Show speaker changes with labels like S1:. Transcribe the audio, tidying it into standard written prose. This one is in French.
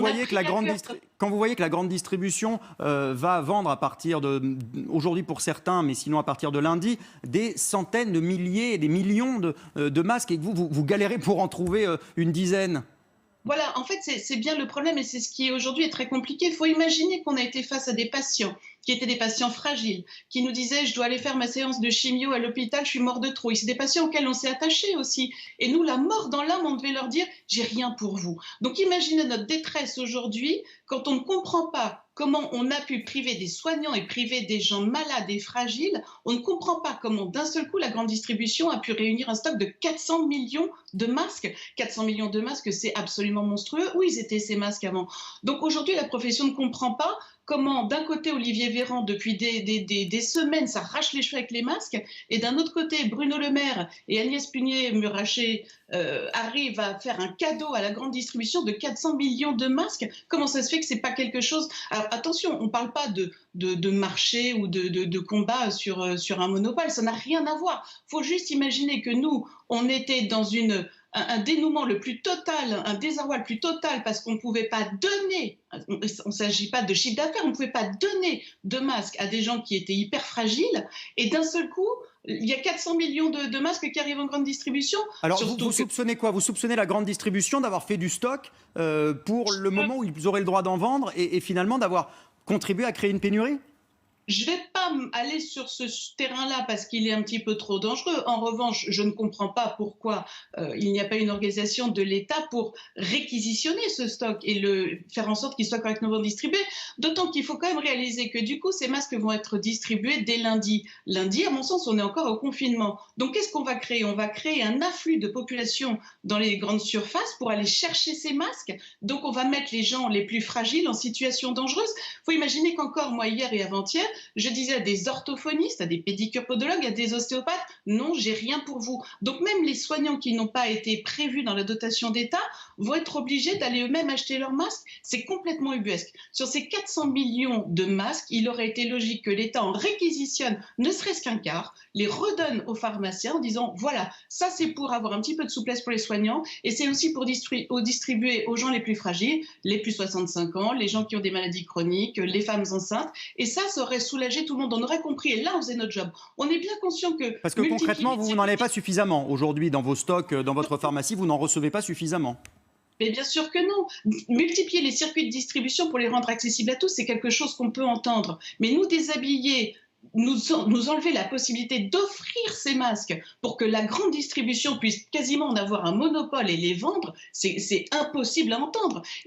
S1: voyez que quand vous voyez que la grande distribution va vendre à partir aujourd'hui pour certains, mais sinon à partir de lundi, des centaines de milliers et des millions de masques et que vous galérez pour en trouver une dizaine.
S2: Voilà, en fait, c'est bien le problème et c'est ce qui aujourd'hui est très compliqué. Il faut imaginer qu'on a été face à des patients qui étaient des patients fragiles, qui nous disaient: je dois aller faire ma séance de chimio à l'hôpital, je suis mort de trop. Et c'est des patients auxquels on s'est attaché aussi. Et nous, la mort dans l'âme, on devait leur dire: j'ai rien pour vous. Donc imaginez notre détresse aujourd'hui quand on ne comprend pas comment on a pu priver des soignants et priver des gens malades et fragiles. On ne comprend pas comment d'un seul coup la grande distribution a pu réunir un stock de 400 millions de masques. 400 millions de masques, c'est absolument monstrueux. Où ils étaient ces masques avant? Donc aujourd'hui, la profession ne comprend pas comment, d'un côté, Olivier Véran, depuis des semaines, s'arrache les cheveux avec les masques, et d'un autre côté, Bruno Le Maire et Agnès Pannier-Runacher arrivent à faire un cadeau à la grande distribution de 400 millions de masques. Comment ça se fait que ce n'est pas quelque chose... Alors attention, on ne parle pas de marché ou de combat sur un monopole, ça n'a rien à voir. Il faut juste imaginer que nous, on était dans un dénouement le plus total, un désarroi le plus total, parce qu'on ne pouvait pas donner, il ne s'agit pas de chiffre d'affaires, on ne pouvait pas donner de masques à des gens qui étaient hyper fragiles, et d'un seul coup, il y a 400 millions de masques qui arrivent en grande distribution.
S1: Alors vous soupçonnez quoi? Vous soupçonnez la grande distribution d'avoir fait du stock pour le moment où ils auraient le droit d'en vendre et finalement d'avoir contribué à créer une pénurie?
S2: Je ne vais pas aller sur ce terrain-là parce qu'il est un petit peu trop dangereux. En revanche, je ne comprends pas pourquoi il n'y a pas une organisation de l'État pour réquisitionner ce stock et faire en sorte qu'il soit correctement distribué. D'autant qu'il faut quand même réaliser que du coup, ces masques vont être distribués dès lundi. Lundi, à mon sens, on est encore au confinement. Donc, qu'est-ce qu'on va créer? On va créer un afflux de population dans les grandes surfaces pour aller chercher ces masques. Donc, on va mettre les gens les plus fragiles en situation dangereuse. Il faut imaginer qu'encore, moi, hier et avant-hier, je disais à des orthophonistes, à des pédicure-podologues, à des ostéopathes: non, j'ai rien pour vous. Donc même les soignants qui n'ont pas été prévus dans la dotation d'État vont être obligés d'aller eux-mêmes acheter leurs masques. C'est complètement ubuesque. Sur ces 400 millions de masques, il aurait été logique que l'État en réquisitionne ne serait-ce qu'un quart, les redonne aux pharmaciens en disant: voilà, ça c'est pour avoir un petit peu de souplesse pour les soignants et c'est aussi pour distribuer aux gens les plus fragiles, les plus 65 ans, les gens qui ont des maladies chroniques, les femmes enceintes. Et ça aurait soulagé tout le monde, on aurait compris, et là on faisait notre job. On est bien conscient que...
S1: Parce que concrètement, vous n'en avez pas suffisamment. Aujourd'hui, dans vos stocks, dans votre pharmacie, vous n'en recevez pas suffisamment.
S2: Mais bien sûr que non. Multiplier les circuits de distribution pour les rendre accessibles à tous, c'est quelque chose qu'on peut entendre. Mais nous déshabiller, nous enlever la possibilité d'offrir ces masques pour que la grande distribution puisse quasiment en avoir un monopole et les vendre, c'est impossible à entendre.